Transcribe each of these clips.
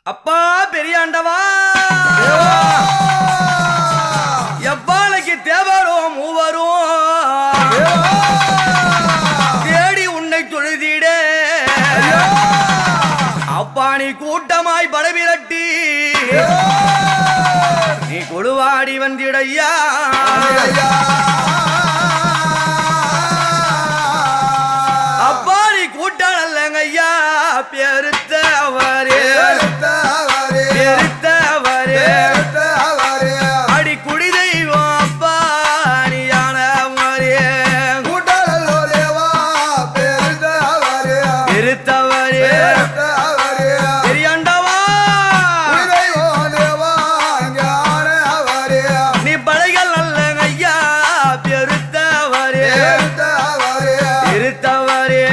அப்பா பெரியாண்டவா எவ்வாளைக்கு தேவரும் மூவரும் தேடி உன்னை தொழுதிடே அப்பா நீ கூட்டமாய் படவிரட்டி நீ கொழுவாடி வந்திடையா அப்பா நீ கூட்டம் நல்லங்கய்யா பெருத்தவரே அடி குடி தெய்வம் அப்பா நீ யானவரே பெருத்தவரே பெரியாண்டவா நீ படைகள் நல்லங்கய்யா பெருத்தவரே பெருத்தவரே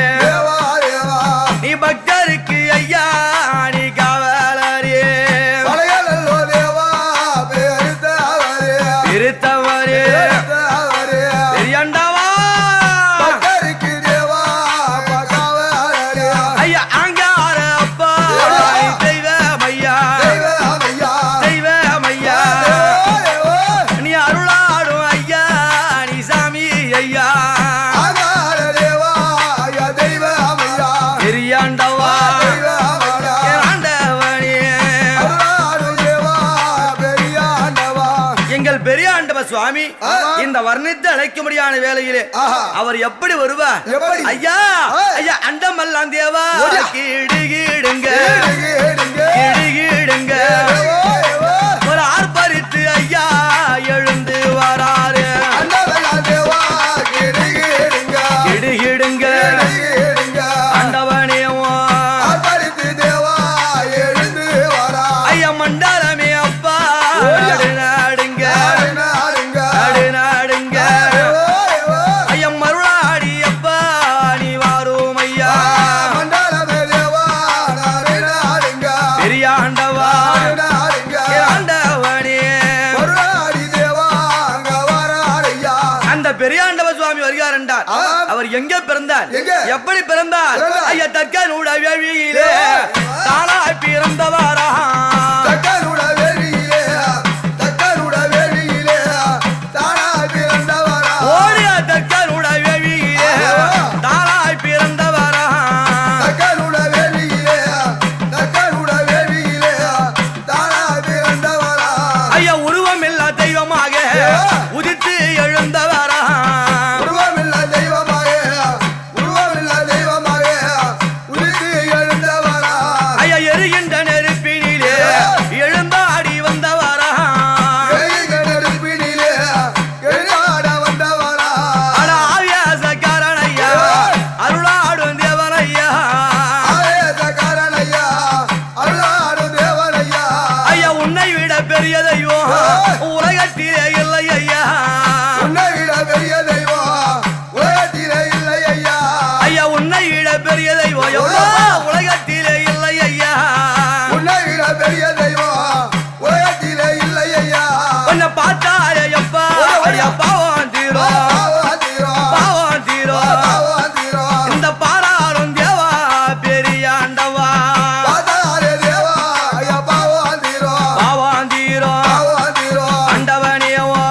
நீ பக்தருக்கு ஐயா நீ காவலரே பெருத்தவரே பெரியாண்டவா ஐயா அங்கார அப்பா தெய்வமையா தெய்வமையா நீ அருளாடும் ஐயா நீ சாமி ஐயா பெரியாண்டவா எங்கள் பெரியாண்டவ சுவாமி இந்த வர்ணித்து அழைக்க முடியாத வேளையிலே அவர் எப்படி வருவார் ஐயா ஐயா அண்டமல்லாம் தேவா கீடுங்க கீடுங்க ஒரு ஆர்ப்பரித்து ஐயா எழுந்து வராரு கிடுகிடுங்க அண்டவனேவா ஐயா மண்டலமே அப்பா நாடுங்க நாடுங்க ஐயா மருளாடி அப்பா நீ வாரும் ஐயா பெரியாண்டவா ஆண்டவனே அந்த பெரியாண்டவ சுவாமி வருகிறார் என்றார் அவர் எங்கே பிறந்தார் எப்படி பிறந்தார் ஐயா தற்காலூட வேழியிலே தானாய் பிறந்தவாரா உதித்து எழுந்தவரா ஐயா எரிகின்ற நெருப்பினிலே எழுந்தாடி வந்தவரா அட ஆவியாசக்காரன் ஐயா அருளாடும் தேவன் ஐயா ஐயா உன்னை விட பெரிய தெய்வம் உலகத்திலே இல்லை ஐயா ஐயா உன்னை விட பெரிய தெய்வம் உலகத்திலே இல்லை ஐயா உன்னை பார்த்தாலே எப்பா ஐயா பாவம் தீரும் இந்த பாராளும் தேவா பெரியாண்டவா பாவம் தீரும் அண்டவனேவா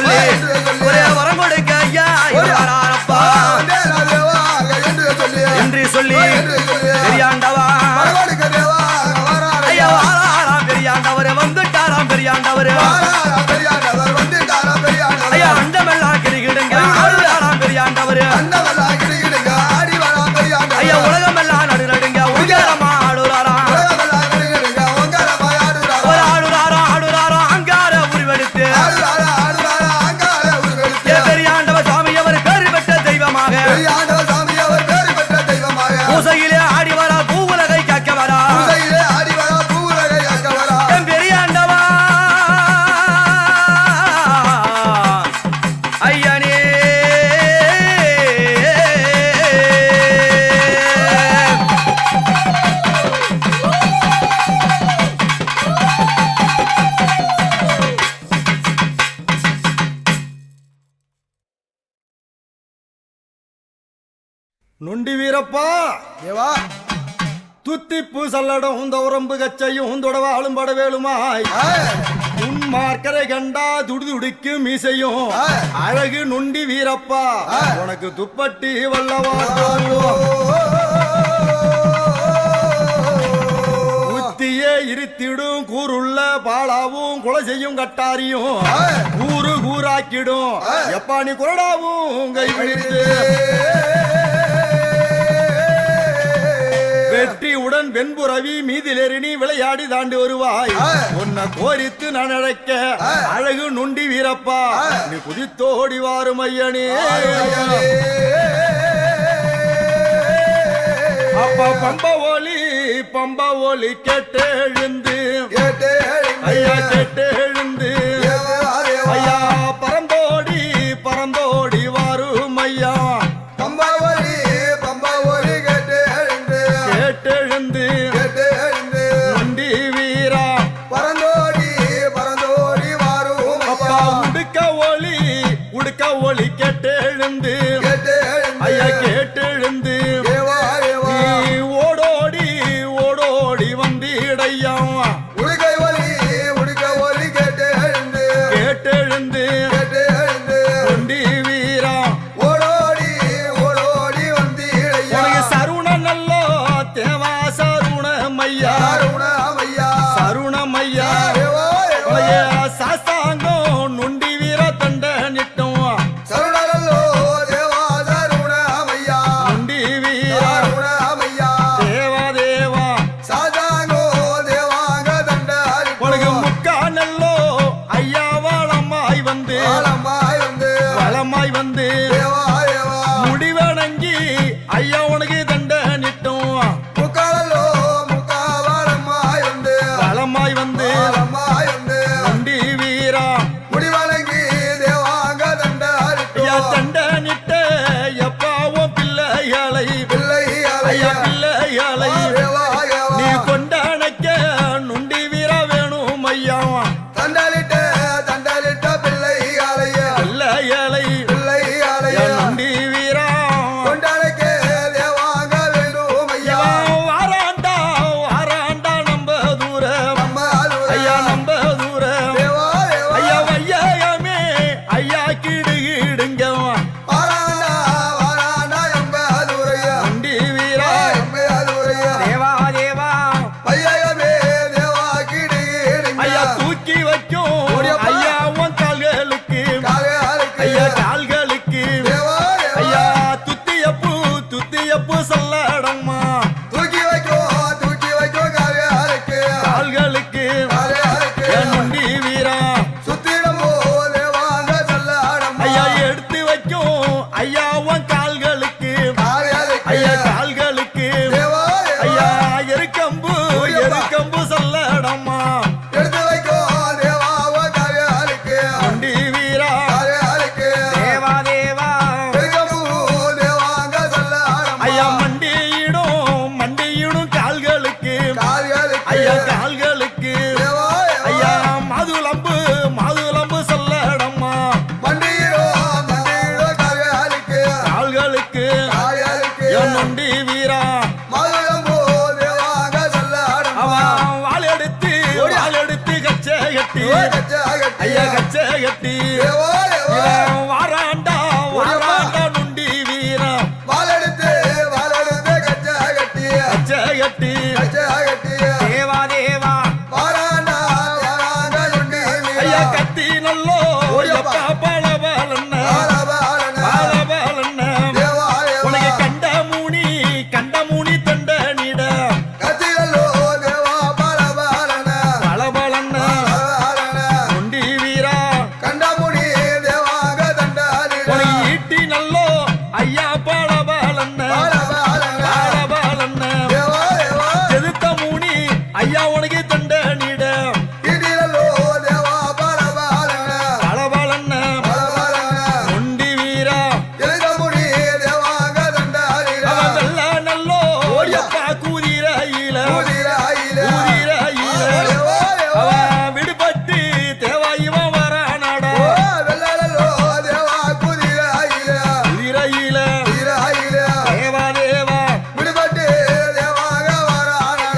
சொல்லி ஒரே வரம் கொடுக்க ஐயா வாராரப்பா என்று சொல்லி பெரியாண்டவா ஐயா வாராராம் பெரியாண்டவரே வந்துட்டாராம் பெரியாண்டவரே ஐயா அண்டமெல்லாம் கிரிகிடுங்க ஆடுறாராம் பெரியாண்டவரே ஐயா உலகமெல்லாம் நடு நடுங்க உங்காரமா ஆடுறாராம் ஒரு ஆடுறாரா அங்கார உருவெடுத்து பெரியாண்டவ சாமி அவர் பேறு பெற்ற தெய்வமாக பூசையிலே ஆடி வரா பூவுலகை காக்க வரா என் பெரியாண்டவா ஐயனே நொண்டி வீரப்பா தேவா துத்திப்பு சல்லடம் உரம்பு கச்சையும் தொடவாளும் படவேலுமாய் உன் மார்க்கரை கண்டா துடுதுடிக்கு மீசையும் அழகு நொண்டி வீரப்பா உனக்கு துப்பட்டி வல்லவா புத்தியே இருத்திடும் கூறுள்ள பாலாவும் கொலை செய்யும் கட்டாரியும் கூறு கூறாக்கிடும் எப்பா நீ குரடாவும் கை பிடித்து வெற்றியுடன் வெண்புறவி மீதிலேறி நீ விளையாடி தாண்டி வருவாய் உன்னை கோரித்து நான் அழைக்க அழகு நொண்டி வீரப்பா நீ குதித்தோடி வாரும் ஐயனே அப்பா பம்ப ஒலி கேட்டு எழுந்து ஐயா கேட்டு எழுந்து ஐயா பறந்தோடி வாரும் ஐயா நொண்டி வீரா உடுக்க ஒளி கேட்டு எழுந்து ஐயா கேட்டு எழுந்து ஓடோடி வந்திடையா கேட்டு எழுந்து நொண்டி வீரா சருண நல்லோ தேவா சருணமையா சாஸ்தாங்கம் நொண்டி வீர தண்ட நிட்டம் நொண்டி வீரா தேவா உனக்கு முக்கா நல்லோ ஐயா வளமாய் வந்து முடிவணங்கி ஐயா உனக்கு தண்ட நிட்டம் வளமாய் வந்து நொண்டி வீரா ஐயா தண்ட நிட்ட எப்பாவும் பிள்ளைகளை ஐயா பிள்ளைகளை நீ கொண்டானக்க நொண்டி வீரா வேணும் ஐயா பிள்ளைகளை நொண்டி வீரா வாராண்டா நம்ப தூரம் ஐயா நம்ப தூரம் ஐயா வையமே ஐயா கிடுங்க நொண்டி வீரா தேவா ஐயா தூக்கி வைக்கும் ஐயா உன் கால்களுக்கு ஐயா துத்தியப்பு சொல்லடம்மா கால்களுக்கு நொண்டி வீரா ஐயா எடுத்து வைக்கும் ஐயா உன் கால்களுக்கு ஐயா எருக்கம்பு சொல்லடம்மா நொண்டி வீரா தேவா ஐயா மண்டியிடும் கால்களுக்கு ஐயா கால்களுக்கு ஐயா மாதுளம்பு சொல்லடம்மா கால்களுக்கு நொண்டி வீரா வாழெடுத்து கச்சை கட்டி ஐயா கச்சை கட்டி எப்பா பலபலன்ன பலபலன்ன உனக்கு கண்ட மூனி தண்டனிட பலபலன்ன நொண்டி வீரா உனக்கு ஈட்டி நல்லோ ஐயா பலபலன்ன பலபலன்ன எதிர்த்த மூனி ஐயா உனக்கு தண்டனிட பலபலன்ன நொண்டி வீரா அவன் வெள்ள நல்லோ எப்பா குதிரையில அவன் விடுபட்டு தேவாயுவன் வரானடா குதிரையில தேவா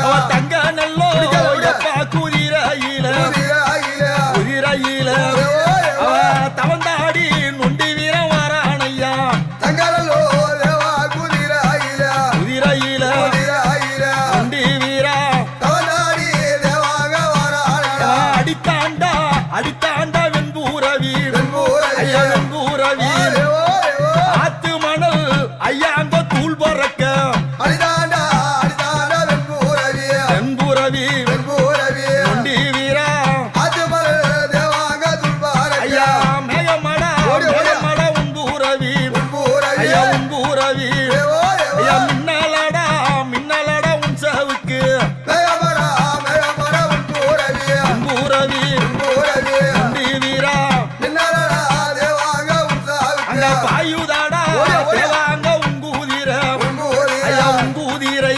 அவன் தங்க நல்லோ எப்பா குதிரையில அவன் தவந்தாடி நொண்டி வீரன் வரானையா குதிரையில நொண்டி வீரா அடித்தாண்டா வெண்பூரவி ஐயா வெண்பூரவி ஆத்து மணல் ஐயா அங்க தூள் பறக்க வெண்பூரவி நொண்டி வீரா ஐயா மேகமட உன்பூரவி ஐயா உன்பூரவி ஐயா மின்னலடா உன் சவுக்கு உன்பூரவி நொண்டி வீரா அங்க பாயுதாடா தேவாங்க உங்கூதிர ஐயா உங்கூதிரை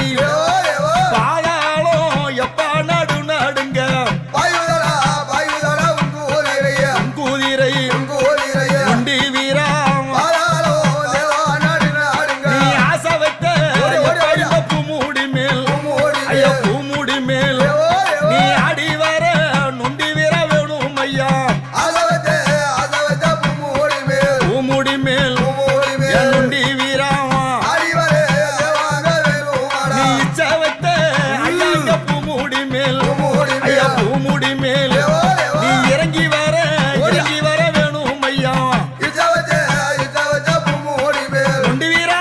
பாதாளம் எப்பா நடுங்க உங்கூதிரை நொண்டி வீரா நீ ஆசை வைத்த எப்பா பூமுடி மேல் ஐயா பூமுடி மேல் நீ ஆடி வர நொண்டி வீர வேணும் ஐயா பூமுடி மேல் என் நொண்டி வீரா நீ இச்ச வைத்த ஐயா இங்க பூமுடி மேல் ஐயா பூமுடி மேல் நீ இறங்கி வர வேணும் ஐயா நொண்டி வீரா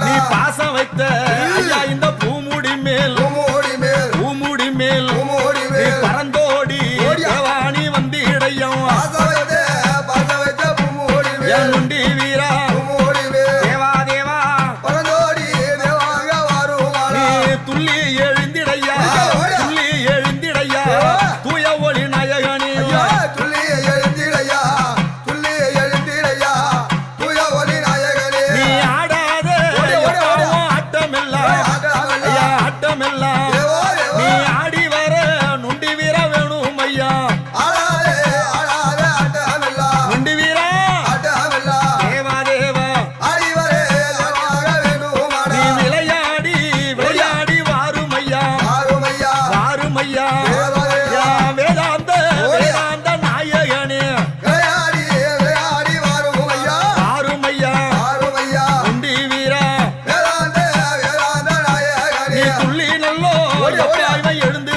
நீ பாசம் வைத்த ஐயா இந்த பூமுடி மேல் நீ பறந்தோடி தேவானி வந்திடையும் என் நொண்டி வீரா தேவா நீ துள்ளி எழுந்திடையா தூய ஒளி நாயகனே நீ ஆடாத எப்பவும் ஆட்டமெல்லாம் ஐயா ஆட்டமெல்லாம் நீ ஆடி வர நொண்டி வீர வேணும் ஐயா நொண்டி வீரா தேவா நீ விளையாடி வாரும் ஐயா யா வேதாந்த நாயகனே வாரும் ஐயா நொண்டி வீரா நீ துள்ளி நல்லோ எப்படியாய் எழுந்து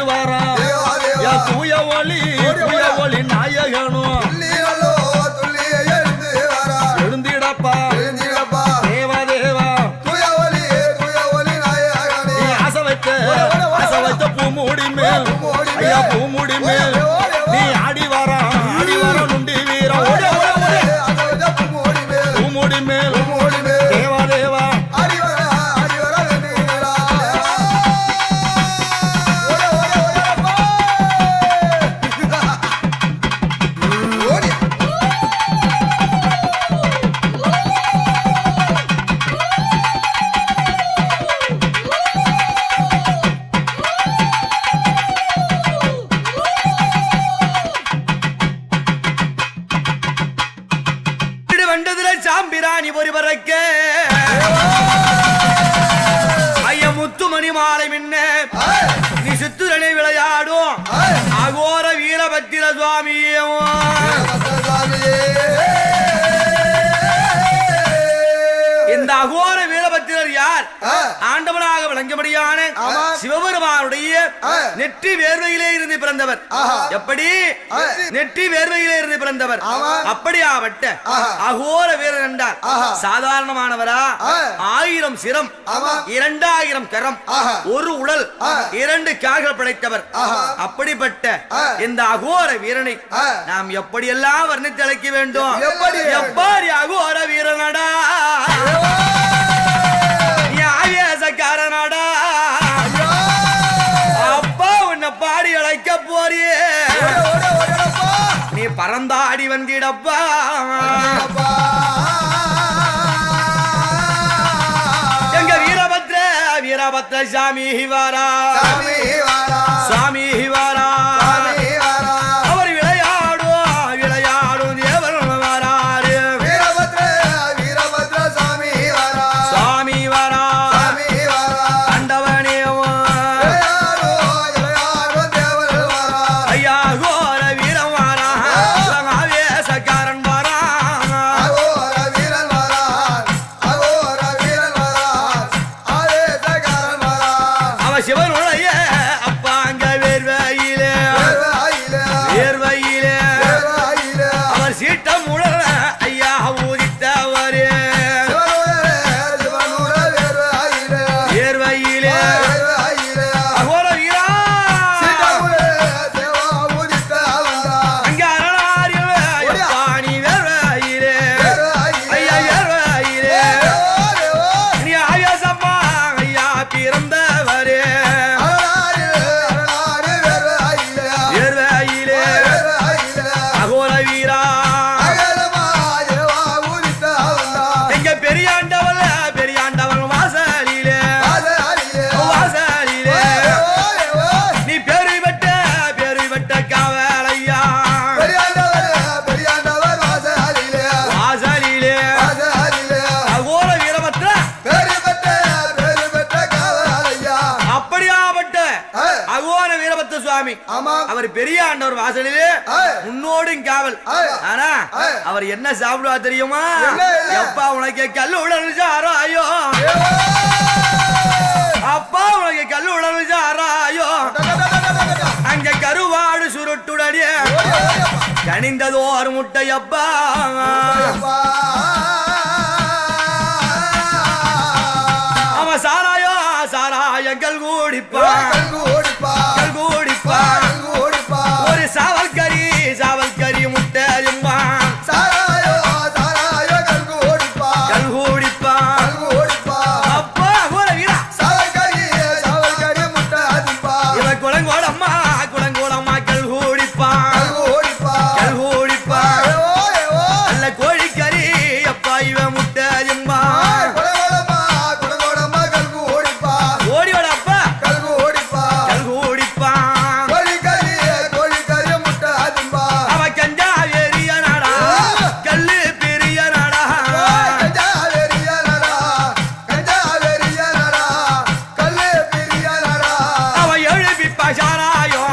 வாரா யா தூய ஒளி நாயகனும் எழுந்திடப்பா தேவா நீ ஆசை வைத்த பூமுடி மேல் ஐயா பூமுடி மேல் நீ ஆடி வாரா நொண்டி வீரா பூமுடி மேல் தேவா சாம்பிராணி பொறி பறக்க ஐயா முத்துமணி மாலை மின்ன நீ சித்துரனை விளையாடும் அகோர வீரபத்திர சுவாமியும் இந்த அகோர வீரபத்திரர் யார்? ஆண்டவனாக விளங்கும்படியான சிவபெருமானுடைய நெற்றி வேர்வையிலே இருந்து பிறந்தவர். எப்படி நெற்றி வேர்வையிலே இருந்து பிறந்தவர். அப்படியாவட்ட அகோர வீரன் என்றார். சாதாரணமானவரா? 1000 சிரம், 2000 கரம், ஒரு உடல், 2 கால்கள் படைத்தவர். அப்படிப்பட்ட இந்த அகோர வீரனை நாம் எப்படியெல்லாம் வர்ணித்து அழைக்க வேண்டும்? எப்படி அகோர வீரனடா, ஆவேசக்காரனடா, அப்பா உன்னை பாடி அழைக்க போறியே, நீ பறந்தாடி வந்திடப்பா. எங்க வீரபத்ர வீரபத்ர சாமி வாரா, சாமி வாரா, அவர் விளையாடும் விளையாடும் தேவன் வராரு. வீரபத்ர சாமி வாரா, சாமி வாரா, அண்டவனே ஐயா கோர வீரம் வாரா, ஆவேசக்காரன் வாரா, அவ சிவனுடைய அப்பாங்க வேர்வையிலே வேர்வையிலே அவர் சீட்டம் உடல ஐயா ஊதித்தவரே வேர்வையிலே அகோர வீரா அங்க அரணாரில் பாணி வேர்வையிலே ஐயா வேர்வையிலே நீ ஆவேசம்மா ஐயா பிறந்தவரே வேர்வையிலே அகோர வீரா எங்க பெரியாண்டவள் பெரியாண்டவள் வாசலிலே வாசலிலே நீ பேரு வெட்ட காவலையா வாசலிலே அகோர வீரபத்ர அப்படியாப்பட்ட அகோர வீரபத்ர சுவாமி அவர் பெரிய ஆண்டவர் வாசலிலே முன்னோடும் காவல். ஆனா அவர் என்ன சாப்பிடுவா தெரியுமா? எப்பா உனக்கு கல்லு உடல் சாராயோ, அப்பா உனக்கு கல்லு உடல் சாராயோ, அங்க கருவாடு சுருட்டுடனே கனிந்ததோ ஒரு முட்டையப்பா. அவன் சாராயோ சாராயங்கள் கூடிப்பா கூடிப்பா, ஒரு சாவல்கறி சாவல்கறி முட்டையும்பா கல்கூடிப்பா. அப்பா அகோர வீரா இவன் குளங்கோடம்மா குளங்கோடம்மா கல்கூடிப்பா கல்கூடிப்பா, நல்ல கோழிக்கறி அப்பா இவன் முட்டையும்பா ஓடியோட அப்பா கல்கூடிப்பா. அவன் கஞ்சா வெறியனடா கல்லு பெரியனடா, அவன் எழுப்பிப்பா சாராயோ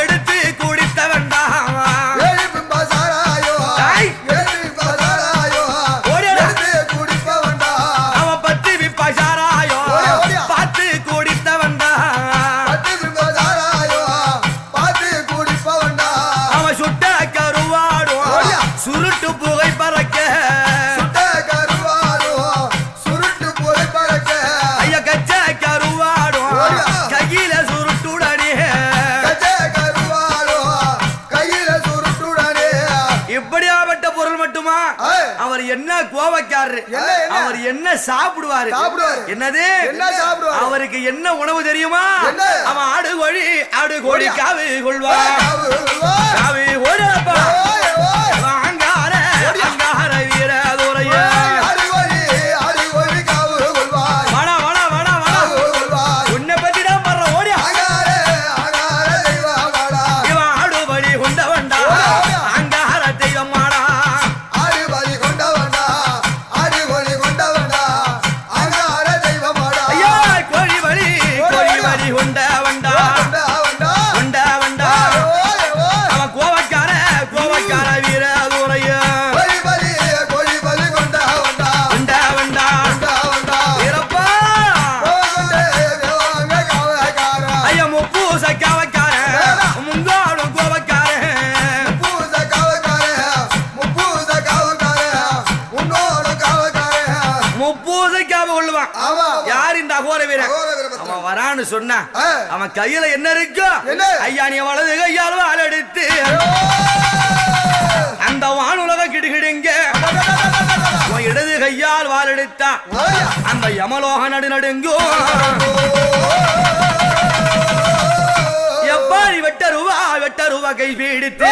எடுத்து குடித்த வேண்டாம். அவன் பத்து விப்பா சாராயோ பார்த்து குடித்த வேண்டாம். அவன் சுட்ட கருவாடும் சுருட்டு புகை பறக்க ஐயா கச்ச கருவாடும் கையில சுருட்டுடனே. இப்படியாப்பட்ட பொருள் மட்டுமா? அவர் என்ன கோபக்காரரு, அவர் என்ன சாப்பிடுவாரு? என்னது அவருக்கு என்ன உணவு தெரியுமா? அவன் ஆடு கோழி காவு கொள்வார் காவு ஓடப்பா அங்கார அங்கார வீர துறைய வட வட வட வட உன்னை பத்திதான் பண்ற ஓடியா இவன் ஆடுபடி கொண்டவன்டா அங்கார தெய்வம் மாடா ஐயா கோழி வழி கொண்டவன்டா கொண்டவன்டா அவன் கோவக்கார வரான்னு சொன்னா அவன் கையில என்ன இருக்கும்? ஐயா நீ வலது கையால் வாள் எடுத்து அந்த வானுலக கிடுகிடுங்க இடது கையால் வாள் எடுத்தா அந்த யமலோக நடு நடுங்கும். எப்பாடி வெட்ட ரூபா கை பீடித்து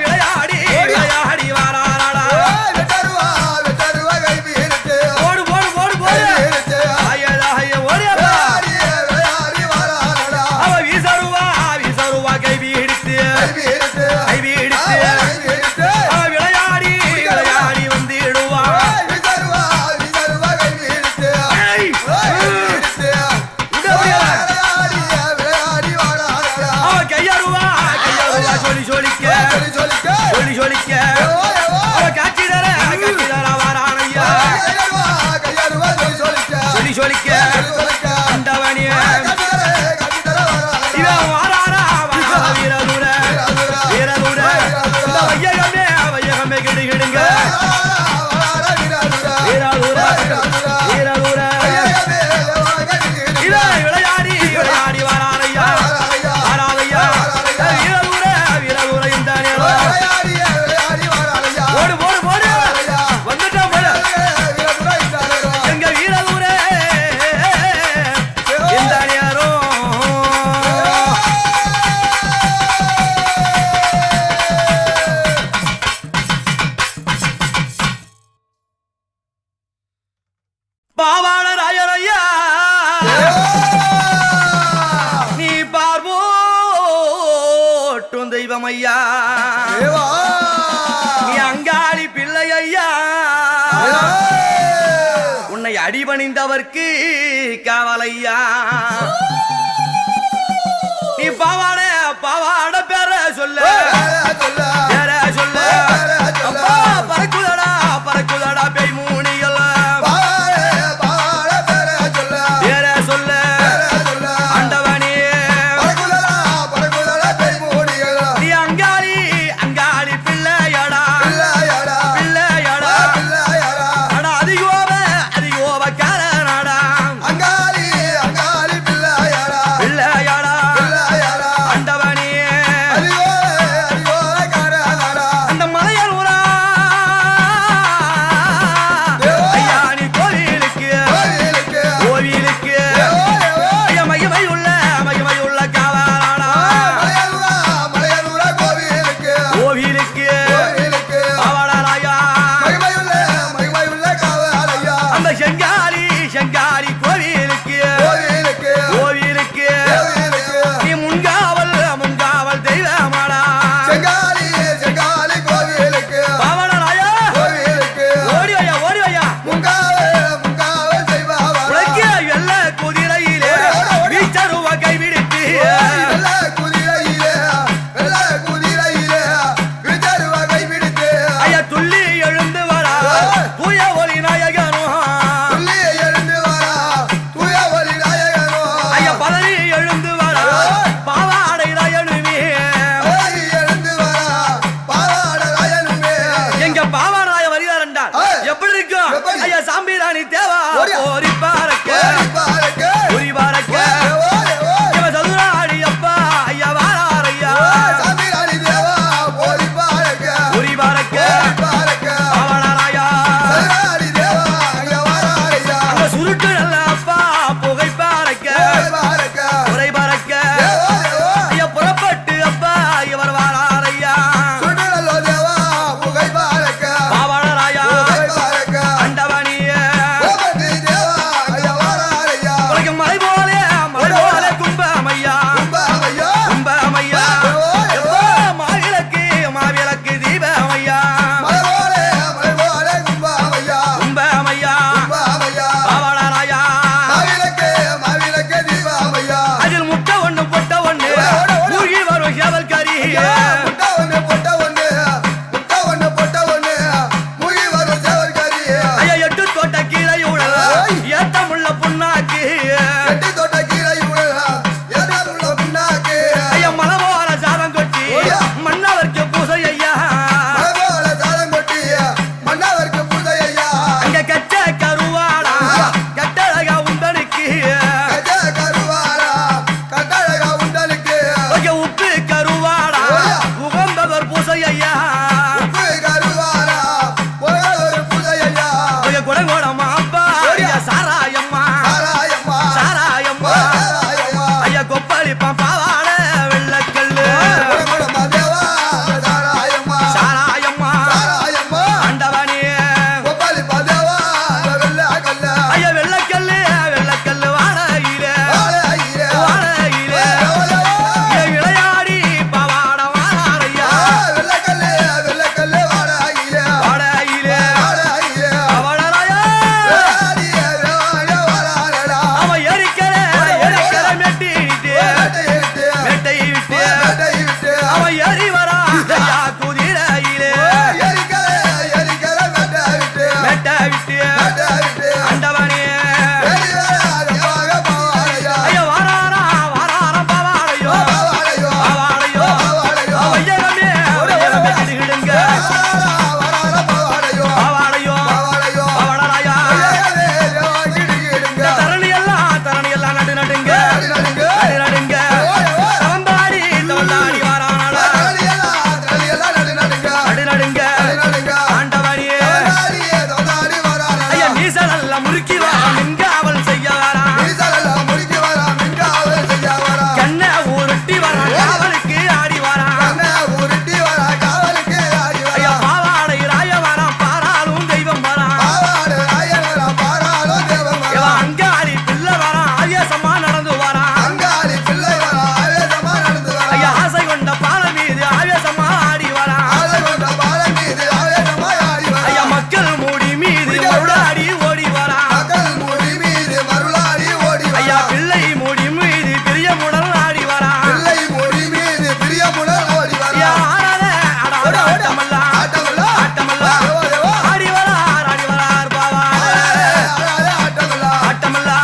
விளையாடி விளையாடி வாராடா ஐயா நீ அங்காளி பிள்ளை ஐயா உன்னை அடிபணிந்தவர்க்கு காவலையா நீ பாவாட பேர சொல்ல பறக்குதடா பேய் மூணிகள் கொப்பளிப்பான் பாவாட வெள்ளக்கல்லு சாராயம்மா ஆண்டவனே ஐயா வெள்ளக்கல்லு வெள்ளக்கல்லு வாழையிலே விளையாடி பாவாட வாழையா வாழையிலே அவளராயா அவ எரிக்கிற மெட்டிட்டு மெட்டை விட்டு அவ எரி வரா ஐயா குதிரையிலே மெட்டை விட்டு ஆண்டவனே ஐயா வாராரம் பாவாடையோ பாவாடையோ வையகமே திடுகிடுங்க பாவாடையோ பாவாடராயா தரணி எல்லாம் நடுங்க நடுங்க தவந்தாடி வாரானாடா நடுங்க ஆண்டவனியே ஐயா மீசலல்ல முறுக்கி வா மின்காவல் செய்ய வரா கண்ண ஊருட்டி வரா காவலுக்கு ஆடி வரா ஐயா பாவாடை ராய வரா பாராளும் தெய்வம் வரா அங்காரி பிள்ளை வரா ஆவேசமா நடந்து வரா ஐயா ஆசை கொண்ட பால மீது ஆவேசமா ஆடி வரா ஐயா மக்கள் மூடி மீது மருளாடி ஓடி வரா ஐயா பிள்ளை மூடி மீது பெரிய முடல் ஆடி வரா ஐயா ஆடாத ஆட்டமல்லா ஆடி வரார் பாவாடை ஆட்டமல்லா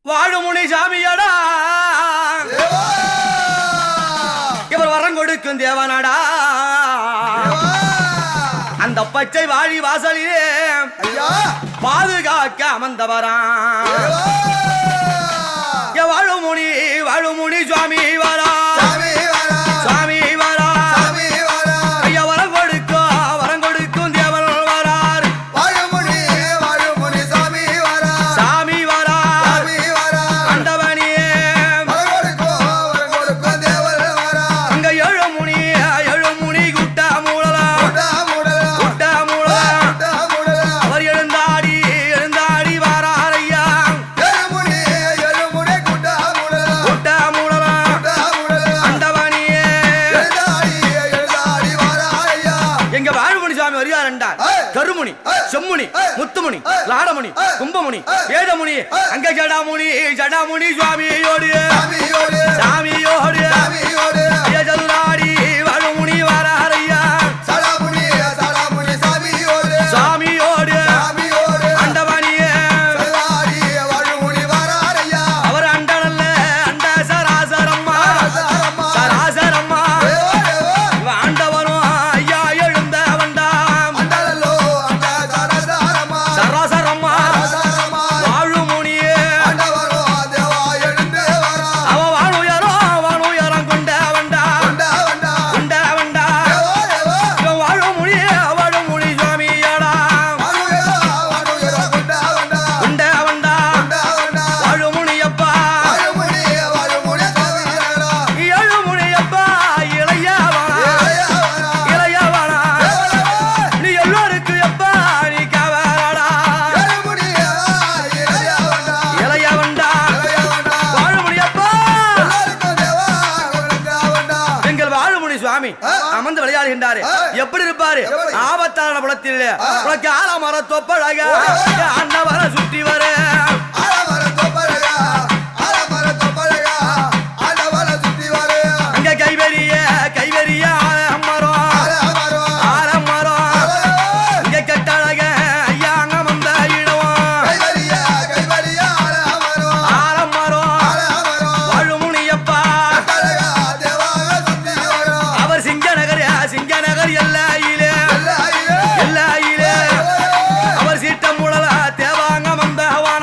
வாழுமுனி சாமியடா இவர் வரம் கொடுக்கும் தேவனடா அந்த பச்சை வாழி வாசலிலே பாதுகாக்க அமர்ந்தவரா வாழுமுனி சுவாமி வரா சுவாமி வரா ஐயா வரம் கொடுக்கும் தேவன் வரார் சாமி வரா ஆண்டவனியே அங்க ஏழு முனி குட்டா மூடலாம் அவர் எழுந்தாடி வாரார் ஐயா குட்டா மூடலாம் ஆண்டவனியே எங்க வாழ்முனி சுவாமி வருகிறார் என்றார் கருமுனி செம்முனி முத்துமுனி லாடமுனி கும்பமுனி வேதமுனி அங்க ஜடாமுனி சுவாமியோடு ஜதுராடி வாழ்முனி வரார் ஐயா சாமியோடு ஆண்டவனியே அவர் அண்டனல்ல அண்ட சராசரம்மா ஆண்டவரும் ஐயா எழுந்த வந்தாம் சராசரம்மா வாழுமுனியே அவ வானுயரம் கொண்ட வண்டா வாழுமுனி சுவாமியாடா கொண்ட வண்டா வாழுமுனியப்பா ஏழுமுனியப்பா இளையவானா நீ எல்லோருக்கு எப்பா நீ கவரடா இளையவண்டா வாழுமுனியப்பா எங்கள் வாழுமுனி சுவாமி அமர்ந்து விளையாடுகின்றாரு எப்படி இருப்பாரு ஆபத்தான புலத்தில் உனக்கு ஆலமர தொப்பழக அண்ணவர சுற்றி வர அங்க கைவெறிய ஆலமரம் இங்க கட்டழக ஐயா அங்க வந்த இடம் ஆலமரம் வாழுமுனியப்பா அவர் சிங்கநகர் எல்லையிலே அவர் சீட்டம் முழல தேவாங்க வந்தவா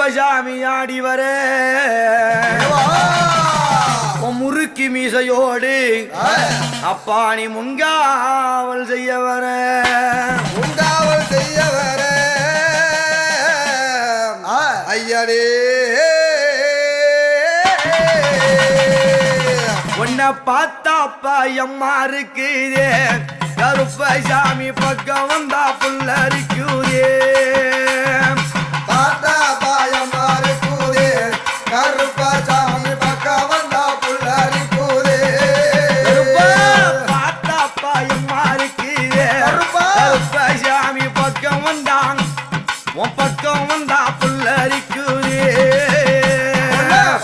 கருப்பசாமி ஆடி வர முறுக்கி மீசையோடு அப்பா நீ முன்காவல் செய்ய வர ஐயனே உன்னை பார்த்தா பையம்மா இருக்குதே கருப்பசாமி பக்கம் வந்தா புல்லரிக்குதே பார்த்தா பாயமா இருக்குதே கருப்பசாமி பக்கம் வந்தா புல்லரிக்குதே பார்த்தா பையம்மா இருக்குதே கருப்பசாமி பக்கம் வந்தான் உன் பக்கம் வந்தா புல்லரிக்குதே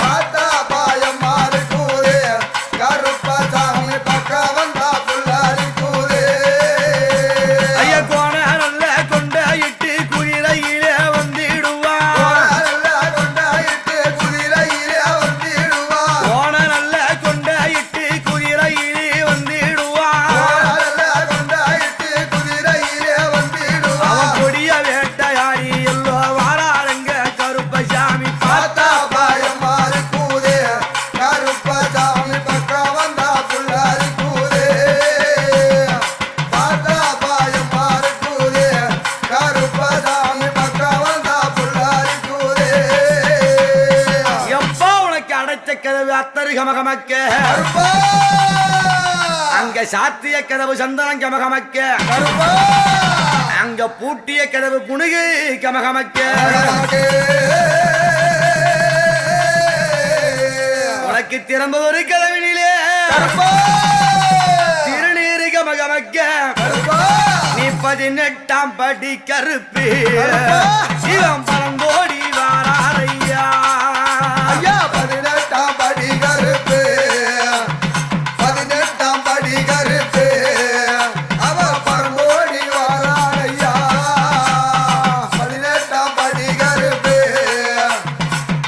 பார்த்தா பாயமா இருக்குதே கருப்பசாமி பக்கம் வந்தா புல்லரிக்குதே ஐயா கோண நல்ல கொண்ட இட்டு குதிரையிலே வந்திடுவான் கொண்டாயிட்டு குதிரையிலே வந்திடுவா கோண நல்ல கொண்ட இட்டு குதிரையிலே வந்திடுவான் கொண்டாயிட்டு குதிரையிலே வந்திடுவா அவன் கொடிய வேட்டையாடி எல்லோ வாராருங்க கருப்பசாமி பார்த்தா பாயமா இருக்குதே கருப்பசாமி பக்கம் வந்தா புல்லரிக்குதே பார்த்தா பாயமா இருக்குதே கருப்பசாமி பக்கம் வந்தா புல்லரிக்குதே எப்பா உனக்கு அடைச்ச கதவு அத்தரு கமகமக்க கருப்பா அங்க சாத்திய கதவு சந்தனம் கமகமக்க கருப்பா அங்க பூட்டிய கதவு புனுகு கமகமக்க உனக்கு திறந்த ஒரு கதவினிலே திருநீரு கமகமக்க நீ 18ஆம் படி கருப்பு இவன் பழங்கோடி வாராரையா ஐயா 18ஆம் படி கருப்பு 18ஆம் படி கருப்பு அவ பரம்போடி வாரானையா 18ஆம் படி கருப்பு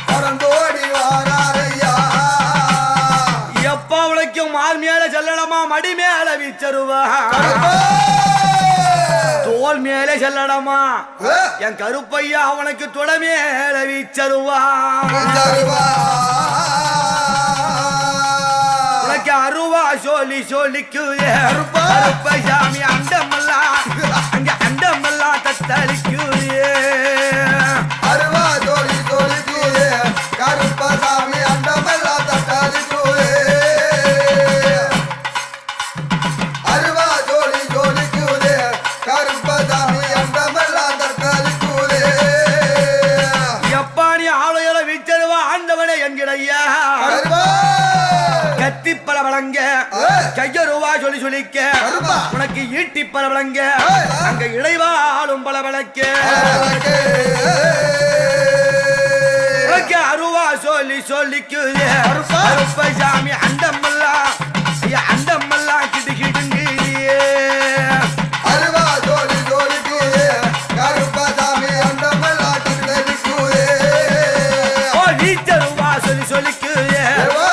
பரம்போடி வாரானையா எப்பா உனக்கும் மார் மேல செல்லடமா மடி மேல வீச்சருவா தோல் மேலே செல்லடமா என் கருப்பையா அவனுக்கு தொட மேல வீச்சருவா உனக்கு அருவா சொல்லி சொல்லிக்கு கருப்பையாமி அண்டமெல்லாம் அங்க அண்டமெல்லாம் தத்தளிக்கு அருவா ஜோடி ஜோடிக்குதே கருப்பசாமி அண்டமெல்லாம் தட்டாதிக்குதே அருவா ஜோடி ஜோடிக்குதே கருப்பசாமி அண்டமெல்லாம் தட்டாதிக்குதே எப்பா நீ ஆளுகளை வீச்சருவா ஆண்டவனே என்கிறையா அருவா கத்தி பல வழங்க கையருவா சொல்லி சொல்லிக்க உனக்கு ஈட்டி பல வழங்க அங்க இடைவாளும் பல வழக்க உனக்கு அருவா சொல்லி சொல்லிக்குது கருப்பசாமி அண்டமெல்லாம் அண்டமெல்லாம் கிடுகிடுங்க அருவா ஜோடி ஜோடிக்குதே கருப்பசாமி அண்டமெல்லாம் தட்டாதிக்குதே வீச்சருவா சொல்லி சொல்லிக்குது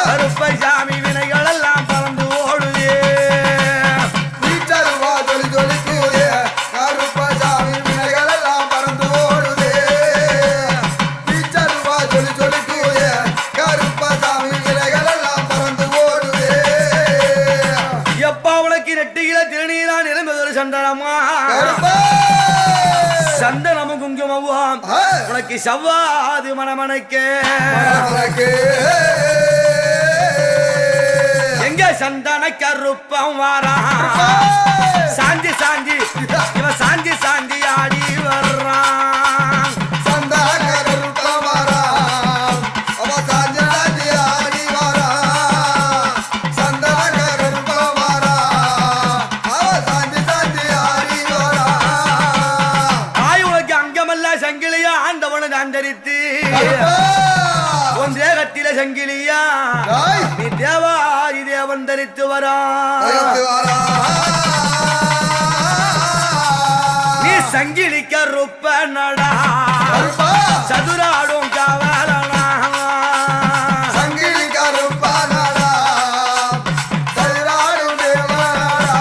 கருப்பசாமி வினைகள் எல்லாம் பறந்து ஓடுது வீச்சருவா ஜொலி ஜொலிக்குதே கருப்பசாமி வினைகளெல்லாம் பறந்து ஓடுதே வீச்சருவா ஜொலி ஜொலிக்குதே கருப்பசாமி வினைகளெல்லாம் பறந்து ஓடுதே எப்பா உனக்கு நெட்டியில திருநீரா நிரம்பதொரு சந்தனமா கருப்பா சந்தனமும் குங்குமவும் உனக்கு செவ்வாது மணமனைக்க உனக்கு எங்க சந்தன கருப்பம் வாரா சாந்தி சாந்தி இவன் சாந்தி சாந்தி ஆடி வர்றான் சந்தா கருப்பம் வரான் அவ சாந்தி சாந்தி ஆடி வரான் சந்தா கருப்பம் வரான் அவ சாந்தி சாந்தி ஆடி வரான் ஆய் உனக்கு அங்கமெல்லாம் சங்கிலியா ஆண்டவனுக்கு அந்தரித்து உன் தேகத்தில சங்கிலியா ராய் நீ தேவாதி தேவன் தரித்து வரா அயந்து வரான் நீ சங்கிலி கருப்ப நடா கருப்பா சதுராடும் காவலனா சங்கிலி கருப்பா நடா சதுராடும் தேவனாடா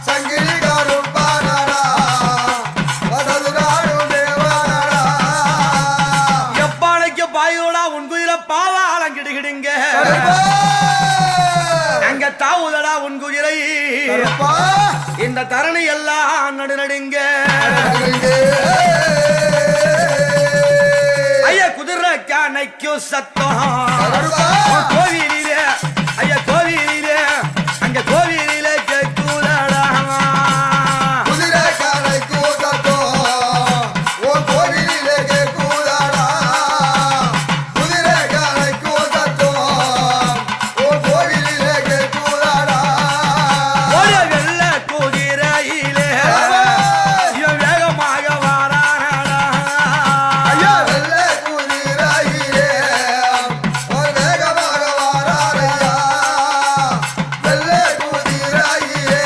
சங்கிலி கருப்பா நடா சதுராடும் தேவனாடா அங்க தாவுதடா உன் குதிரை கருப்பா இந்த தரணி எல்லாம் நடுநடுங்க ஐயா குதிரை காணைக்கும் சத்தம் கோவிலிலே ஐயா கோவிலிலே அங்க கோவிலிலே கேட்குதடா குதிரை காணைக்கும் சத்தம் ஓ கோவிலிலே கேட்குதடா குதிரை காணைக்கும் சத்தம் ஓ கோவிலிலே கேட்குதடா ஒரு வெள்ள குதிரையிலே இவன் வேகமாக வாரானடா ஐயா வெள்ள குதிரையிலே ஒரு வேகமாக வாராரையா வெள்ள குதிரையிலே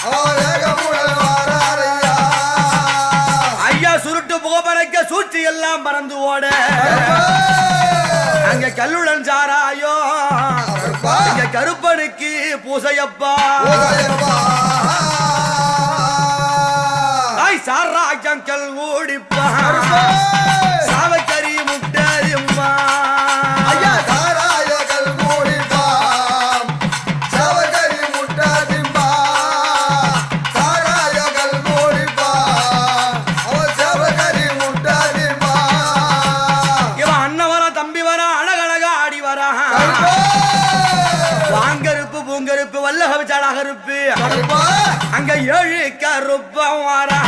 அவர் வேகமுடன் வாராரையா ஐயா சுருட்டு புகப்பறக்க சூழ்ச்சி எல்லாம் பறந்து ஓட அங்க கல்லுடன் சாராயோ இங்க கருப்பனுக்கு பூசையப்பா ஐ சாராயம் கல் ஓடிப்பா சாவக்கறி முட்டரிம்மா ஐயா தாராயகள் மூடிப்பாம் சவகரி முட்டாதிம்பா தாராயகள் மூடிப்பாம் அவர் சவகரி முட்டாதிம்பா இவன் அண்ணன் வரா தம்பி வரா அழகழகா ஆடி வரா வாங்கருப்பு பூங்கருப்பு வல்லக விச்சாடகருப்பு அங்க ஏழு கருப்பம் வரா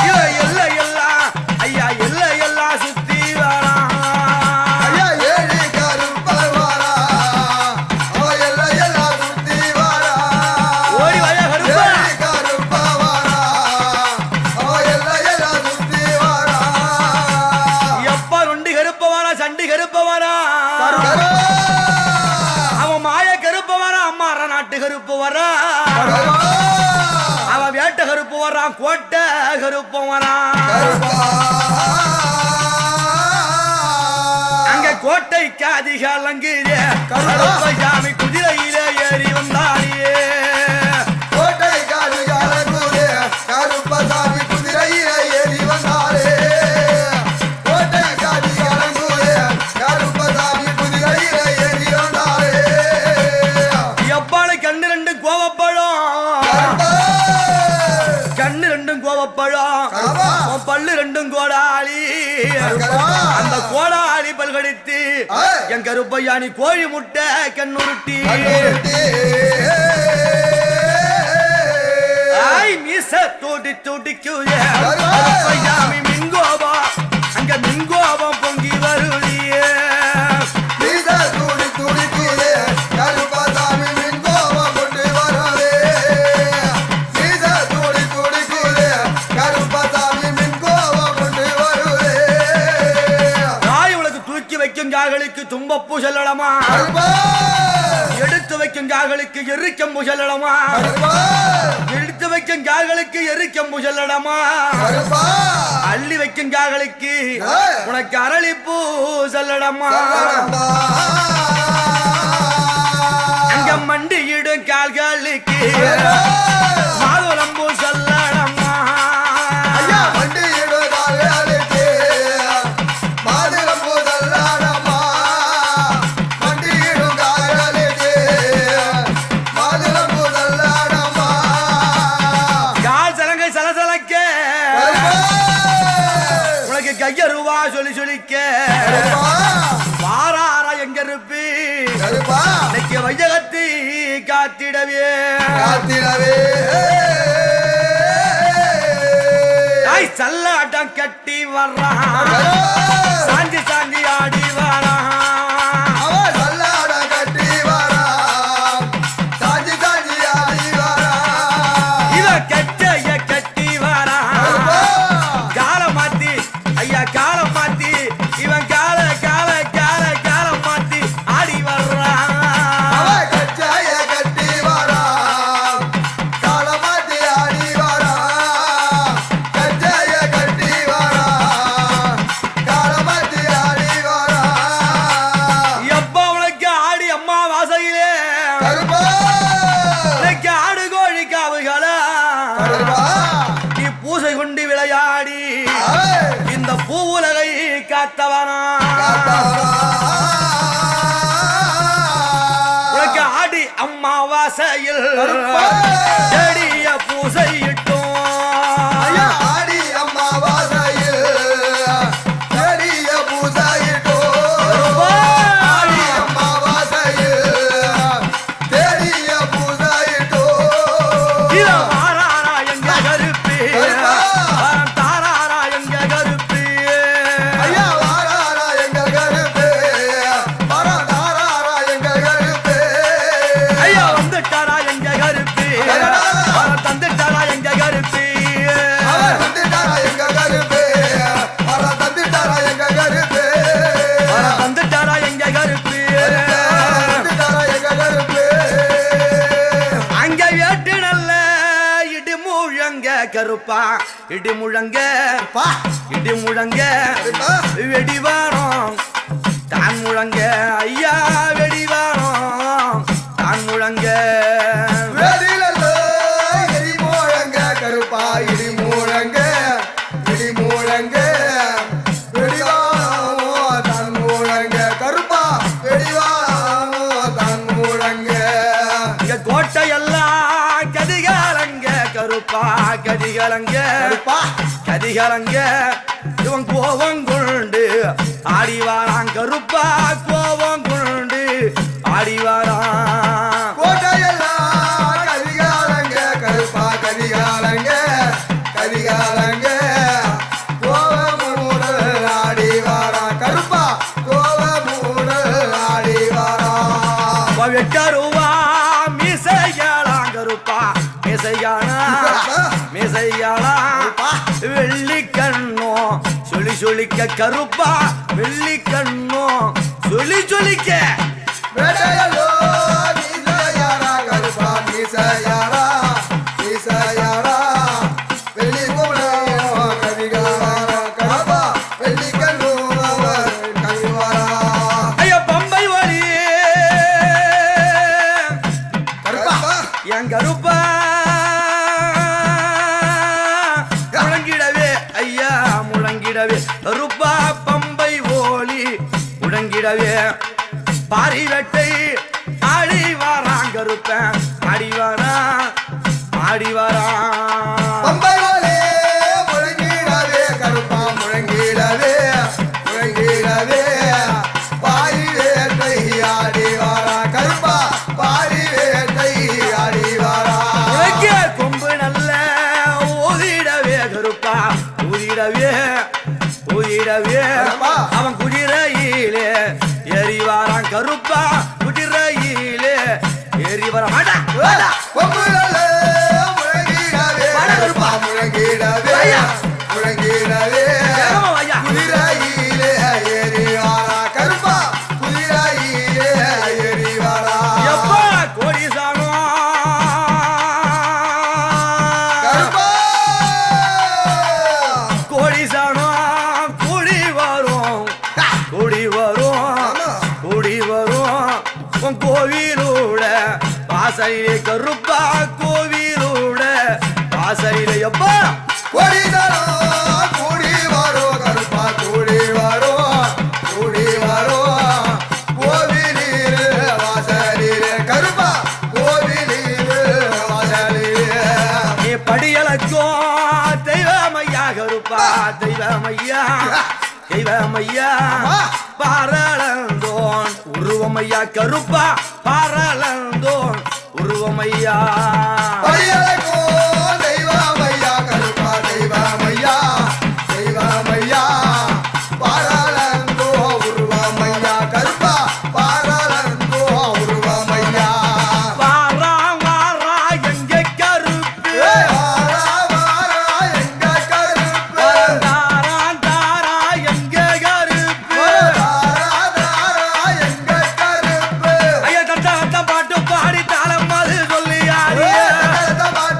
இவன் எல்லை எல்லாம் ஐயா எல்லை எல்லாம் சுத்தி வரா ஐயா ஏழி கருப்பர் வாரா அவர் எல்லாம் சுத்தி வாரா ஓடி வய கருப்பா ஏழி கருப்ப வாரா அவர் எல்லாம் சுத்தி வாரா எப்ப நொண்டி கருப்ப வரா சண்டி கருப்ப வரா அவன் மாய கருப்ப வரா அம்மா நாட்டு கருப்பு வரா அவன் வேட்ட கருப்பு வரான் கோட்டை கருப்பம் வரான் அங்க கோட்டைக்கு அதிகாலங்குதே கருப்பசாமி குதிரையிலே ஏறி வந்தாடியே கோட்டை காடுகாலங்குதே கருப்பசாமி குதிரையிலே ஏறி வந்தாரே கோட்டை காடுகாலங்குதே கருப்பசாமி குதிரையிலே ஏறி வந்தாரே எப்பாடு கண்ணு ரெண்டும் கோவப்பழம் கண்ணு ரெண்டும் கோவப்பழம் உன் பல்லு ரெண்டும் கோடாளி அந்த கோடாளி பல்கடித்து என் கருப்பையானி கோழி முட்டை கண்ணுருட்டி ஐ மீச தூட்டி தூட்டிக்குதே கருப்பையாமி மிங்கோபா அங்க மிங்கோபம் பொங்கி வருதியே நீச துடி துடிக்குதே கருப்பசாமி மின் கோபம் கொண்டு வரவே நீச துடி துடிக்குதே கருப்பசாமி மின் கோபம் கொண்டு வருவே தாய் உனக்கு தூக்கி வைக்கும் கால்களுக்கு தும்பப்பூ செல்லடமா கருப்பா எடுத்து வைக்கும் கால்களுக்கு எரிக்கம்பு செல்லடமா கருப்பா எடுத்து வைக்கும் கால்களுக்கு எரிக்கம்பு செல்லடமா கருப்பா அள்ளி வைக்கும் கால்களுக்கு உனக்கு அரளிப்பூ செல்லடமா கருப்பா அங்க மண்டியிடும் கால்களுக்கு மாதுளம்பூ செல்லடமா ஐயா வண்டியிடு கால்களுக்கு மாதுளம் பூதல்லாடம்மா வண்டியிடு கால்களுக்கு மாதுளம் பூதல்லாடம்மா கால் சலங்கை சலசலக்க கருப்பா உனக்கு கையருவா சொல்லி சொல்லிக்க கருப்பா வாராரா எங்க இருப்பி கருப்பா இன்னைக்கு வைஜகத்தை காத்திடவே காத்திடவே தாய் சல்லாட்டம் கட்டி வர்றான் சாந்தி சாந்தி ஆடி வரான் அவன் சல்லாட கட்டி வரா சாஞ்சி சாஞ்சி ஆடி வரா இவன் கட்டைய கட்டி வரான் காலம் மாத்தி ஐயா காலம் மாத்தி இவன் கால கால கால காலம் மாத்தி ஆடி வர்றான் அவன் கச்சாய கட்டி வரா காலமாத்தி ஆடி வரா கச்சாய கட்டி வரா காலமாத்தி ஆடி வரா எப்ப உனக்கு ஆடி அம்மா வாசையிலே கருப்பா உனக்கு ஆடு கோழி காவுகளா கருப்பா நீ பூசை கொண்டு விளையாடி இந்த பூவுலகை காத்தவனா காத்தவனா அம்மாவாசையில் கருப்பா. செடிய பூசையிட்டோம் ஆடி அம்மாவாசையில் பெரிய பூசாயிட்டோ. ஆடி அம்மாவாசையில் பெரிய பூசாயிட்டோ. வாராரா எங்க கருப்பி தாராரா எங்க கருப்பி ஐயா வாராரா எங்க கருப்பு, வரதாராரா எங்க கருப்பு. ஐயா வந்துட்டாரா எங்க கருப்பி தந்துட்டாரா எங்க கருப்பி அவர் வந்துட்டாரா எங்க கருப்பு, வர தந்துட்டாரா எங்க கருப்பு. தந்துட்டாரா எங்க கருப்பி வந்துட்டாரா எங்க கருப்பு. அங்க வேட்டு நல்ல இடி முழங்க கருப்பா இடி முழங்க பா, இடி முழங்க கருப்பா. வெடிவாரம் தான் முழங்க ஐயா வெடிவாரம் தான் முழங்க வெளியிலல்லோ இடி முழங்க கருப்பா, இடி முழங்க, இடி முழங்க. வெடிவானோ தன் முழங்க கருப்பா, வெடிவானோ தன் முழங்க. இங்க கோட்டையெல்லாம் கதிகாலங்க கருப்பா கதிகாலங்க கருப்பா, கதிகாலங்க இவன் கோபம் கொண்டு ஆடி வாரான் கருப்பா கோபம் கொண்டு ஆடி வாரான் கோட்டையெல்லாம் கதிகாலங்க கருப்பா, கதிகாலங்க, கதிகாலங்க. கோவமூடல் ஆடி வாரா கருப்பா, கோவமூடல் ஆடி வாரா. வெட்டருவா மீசையாளாம் கருப்பா மீசையாளா மீசையாளா வெள்ளி கண்ணோ சொல்லி சொல்லிக்க கருப்பா வெள்ளி கண்ணோ சொல்லி சொல்லிக்க வேட்டையல்லோ மீசையாரா கருப்பா, மீசையாரா, மீசையாரா. வெள்ளி மூலையோ கதிகாரா கருப்பா, வெள்ளி கண்ணு அவர் கவிவாரா. ஐயா பம்பை வழி கருப்பா, என் கருப்பா முழங்கிடவே ஐயா முழங்கிடவே கருப்பா பம்பை ஓலி முழங்கிடவே பாரி வெட்டை ஆடி வாரான் கருப்பன் ஆடி வாரான் ஆடி வாரான் பம்பை வாலே முழங்கிடவே கருப்பா, முழங்கிடவே, முழங்கிடவே. பாரி வேட்டை ஆடி வாரா கருப்பா, பாரி வேட்டை ஆடி வாரா. உனக்கே கொம்பு நல்ல ஊதிடவே கருப்பா ஊதிடவே ஊதிடவே கருப்பா. அவன் குதிரையிலே ஏறி வாரான் கருப்பா குதிரையிலே ஏறி வர மாட்டான் கொம்புகளே முழங்கிடவே கருப்பா, முழங்கிடவே, ஐயா. முழங்கிடவே. வேகமா வாய்யா. குதிரையிலே ஏறி வாரா கருப்பா, குதிரையிலே ஏறி வாரா. எப்பா கோடி சாணம் கருப்பா, கோடி சாணம் கூடி வரும் கூடி வரும் ஆமா. கூடி வரும் உன் கோவிலோட வாசலிலே கருப்பா கோவிலோட வாசலிலே எப்பா கொடிதரோ கூடி வரோ கருப்பா, கூடி வரோ, கூடி வரோ. கோவிலிலே வாசலிலே கருப்பா, கோவிலிலே வாசலிலே. நீ படியலக்கும் தெய்வமையா கருப்பா தெய்வமையா தெய்வமையா ஆமா. பாரளந்தோன் உருவமையா கருப்பா பாரளந்தோன் உருவமையா படியலக்கோ தெய்வமையா கருப்பா, தெய்வமையா, தெய்வமையா. பாராளந்தோ உருவமையா கருப்பா, பாராளந்தோ உருவமையா. வாரா வாரா எங்க கருப்பு வாரா, வாரா எங்க கருப்பு. தாரா தாரா எங்க கருப்பு தாரா, தாரா எங்க கருப்பு. ஐயா தத்த பாட்டு பாடி தாளம் அது சொல்லி ஆடிய தத்த பாட்டு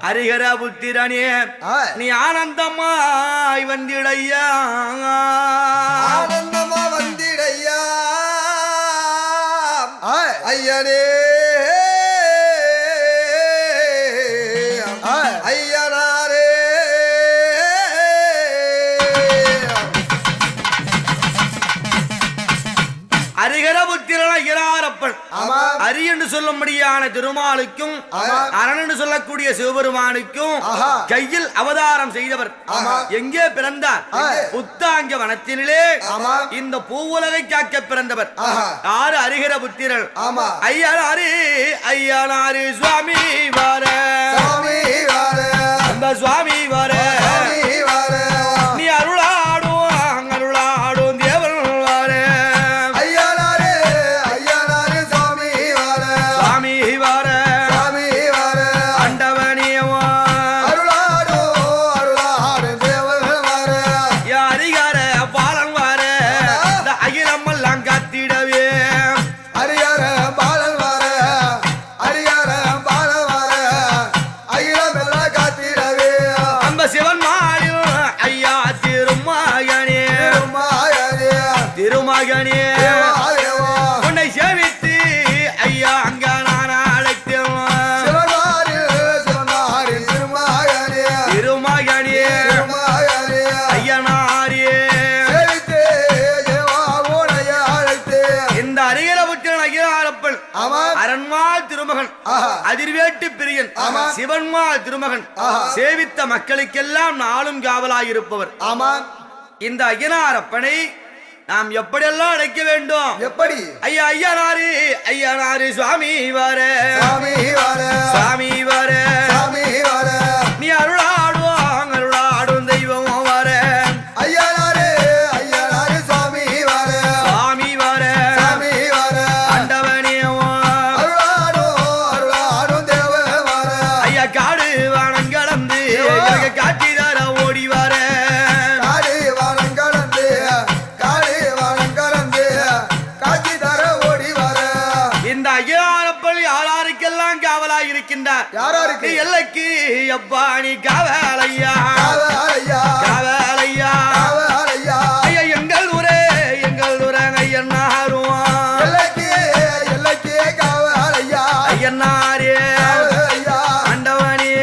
ஹரிஹர புத்திரனே நீ ஆனந்தமாய் வந்திடையா ஆனந்தமா வந்திடையா ஐயனே ஐயனாரே ஹரிஹர புத்திரன் ஐயனாரப்பன் ஹரி என்று சொல்லும்படியான திருமாலுக்கும் அரண் என்று சொல்லக்கூடிய சிவபெருமானுக்கும் கையில் அவதாரம் செய்தவர் எங்கே பிறந்தார் புத்தாங்க வனத்தினிலே இந்த பூவுலகை காக்க பிறந்தவர் யாரு ஹரிஹர புத்திரன் ஐயனாரே ஐயனாரே சுவாமி வார அந்த சுவாமி வார நீ அருளாடும் அருளாடும் தேவன் வார சுவாமி வார அண்டவனியவா ஹரிஹர பாலன் வார இந்த அகிலமெல்லாம் காத்திடவே அந்த சிவன் மாடில் ஐயா திருமகனே திருமகனே உன்னை சேவித்து ஐயா அங்க நான் அழைத்தேன் திருமகனே ஐயனாரே இந்த ஹரிஹர புத்திரன் ஐயனாரப்பன் அரண்மாள் திருமகன் அதிர்வேட்டு பிரியன் சிவன்மாள் திருமகன் சேவித்த மக்களுக்கெல்லாம் நாளும் காவலாயிருப்பவர் இந்த ஐயனாரப்பனை நாம் எப்படியெல்லாம் அழைக்க வேண்டும் எப்படி ஐயா ஐயனாரி ஐயனாரி சுவாமி வார சுவாமி வார நீ அருளாடுவாங்க அருளாடும் தெய்வம் வார சுவாமி வார அண்டவனியவா ஐயா காடு வானம் கடந்து காட்சி தர ஓடி வார இந்த ஐயனாரப்பன் யாராருக்கெல்லாம் காவலாய் இருக்கின்றார் யாராருக்கு எல்லைக்கு எப்பா நீ காவலையா காவலையா ஐயா எங்கள் ஊரே ஐயனாரும் ஐயனாரே ஆண்டவனே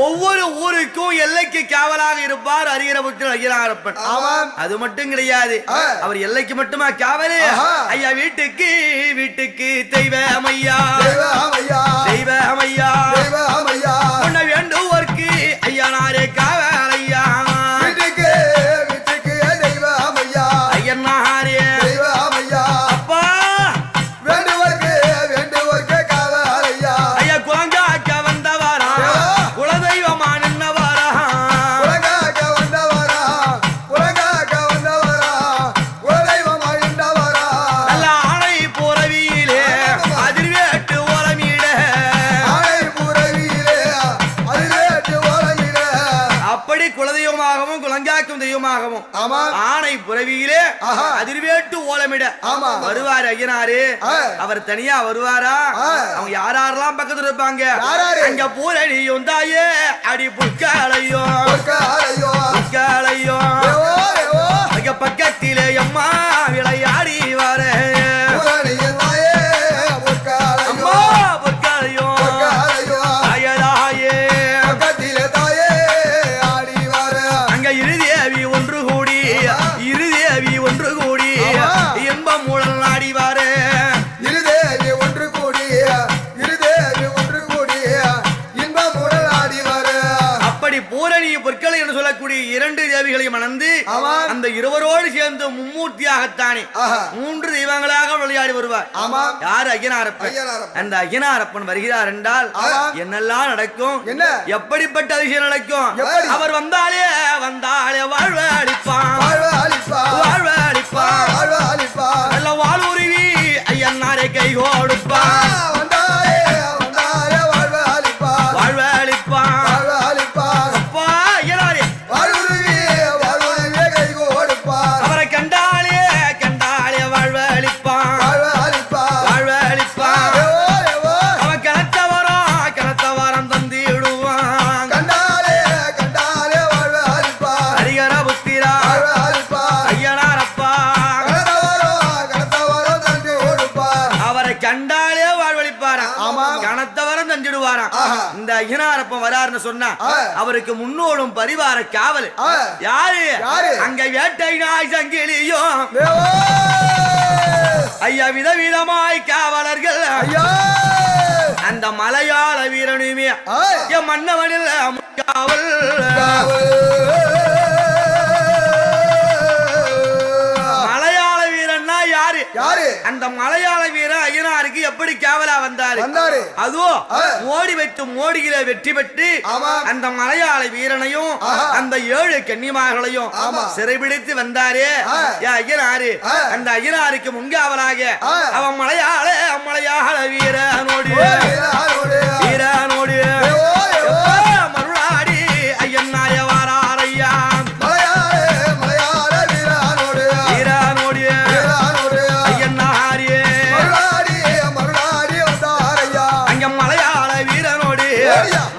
ஒவ்வொரு ஊருக்கும் எல்லைக்கு காவலாக இருப்பார் ஹரிஹர புத்திரன் ஐயனாரப்பன் அது மட்டும் கிடையாது அவர் எல்லைக்கு மட்டுமா காவல் ஐயா வீட்டுக்கு தெய்வம் ஐயா தெய்வம் ஐயா உன்னை வேண்டுவோர்க்கு ஐயனாரே காவல் ஐயா ஐயனாரே அப்பா ஐயா குழங்காக்க வந்தவாரா குலதெய்வமா நின்னவாரா நல்ல ஆணை புறவியிலே அதிர்வேட்டு ஓலமீட அப்படி குலதெய்வமாகவும் குலங்காக்கும் தெய்வமாகவும் ஆணை புறவியிலே அதிர்வேட்டு ஓலமிட வருவார் ஐயனாரு அவர் தனியா வருவாரா அவங்க யாரெல்லாம் பக்கத்துல இருப்பாங்க அங்க பூரணியும் தாயே அடி புற்காலையும் புற்காலையும் அங்க பக்கத்திலே அம்மா விளையாடி வர அம்மா புற்காலையும் தாயதாயே அங்க இருதேவி ஒன்று கூடி இன்பம் மூலம் நாடி வார அப்படி பூரணி பொற்களை என்று சொல்லக்கூடிய இரண்டு தேவிகளை மணந்து அந்த இருவரோடு சேர்ந்து மும்மூர்த்தியாகத்தானே மூன்று தெய்வங்களாக விளையாடி வருவார் யாரு ஐயனாரப்பன் அந்த ஐயனாரப்பன் வருகிறார் என்றால் என்னெல்லாம் நடக்கும் எப்படிப்பட்ட அதிசயம் நடக்கும் அவர் வந்தாலே வாழ்வு அளிப்பான் வாழ்வு அளிப்பான் நல்ல வாழ்வுருவி ஐயனாரை கை கொடுப்பான் வாழ்வு அளிப்பான் அப்பா ஐயனாரே அவரை கண்டாலே வாழ்வு அளிப்பான் வாழ்வு அளிப்பான் அவன் வருவாராம். இந்த ஐயனாரப்ப வராருன்னு சொன்னா அவருக்கு முன்னோடும் பரிவார காவல் யாரு? அங்க வேட்டை நாய் சங்கிலியும் ஐயா விதவிதமாய் காவலர்கள் அந்த மலையாள வீரனுமே என் மன்னவனில் காவல். மலையாள வீரன்னா யாரு? அந்த மலையாள வீரன் ஐயனாருக்கு எப்படி காவலா வந்தாரு? அதுவும் மோடி வைத்து மோடியில வெற்றி பெற்று அந்த மலையாள வீரனையும் அந்த 7 கன்னிமார்களையும் சிறைபிடித்து வந்தாரு ஐயனாரு. அந்த ஐயனாருக்கு முன்காவலாக அவன் மலையாள வீரனோடு மருளாடி ஐயனாய வாராரையா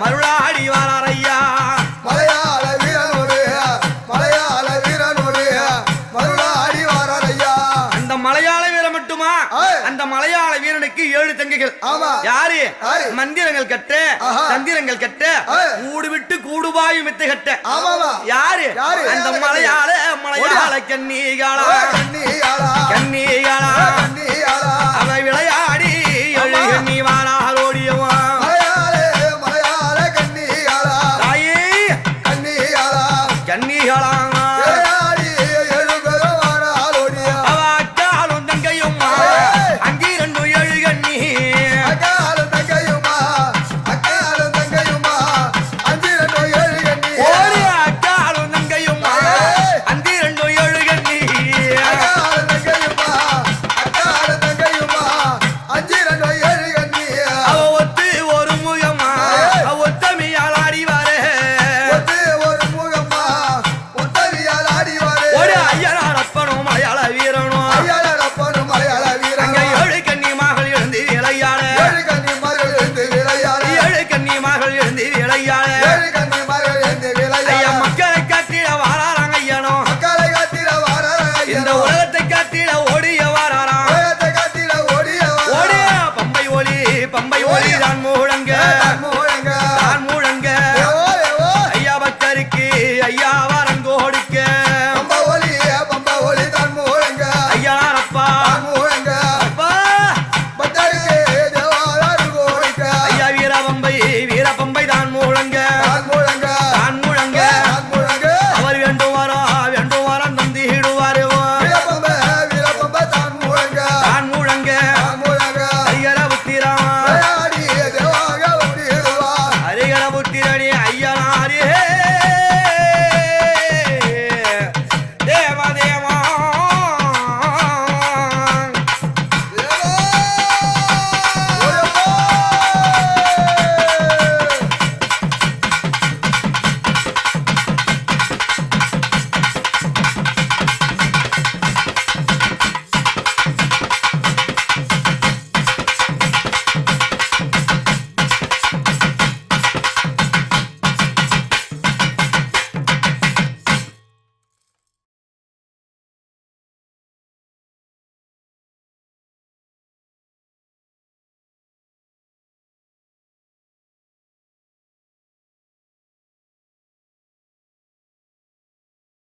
மருளாடி வாராரையா அந்த மலையாள வீரன் மட்டுமா? அந்த மலையாள வீரனுக்கு 7 தங்கைகள். யாரு? மந்திரங்கள் கட்ட தந்திரங்கள் கட்ட கூடு விட்டு கூடுபாயும் வித்து கட்ட யாரு? அந்த மலையாள கன்னிகாளா அவை விளையாடி கண்ணி வாராரோடியவா கன்னிகாளா ஐயா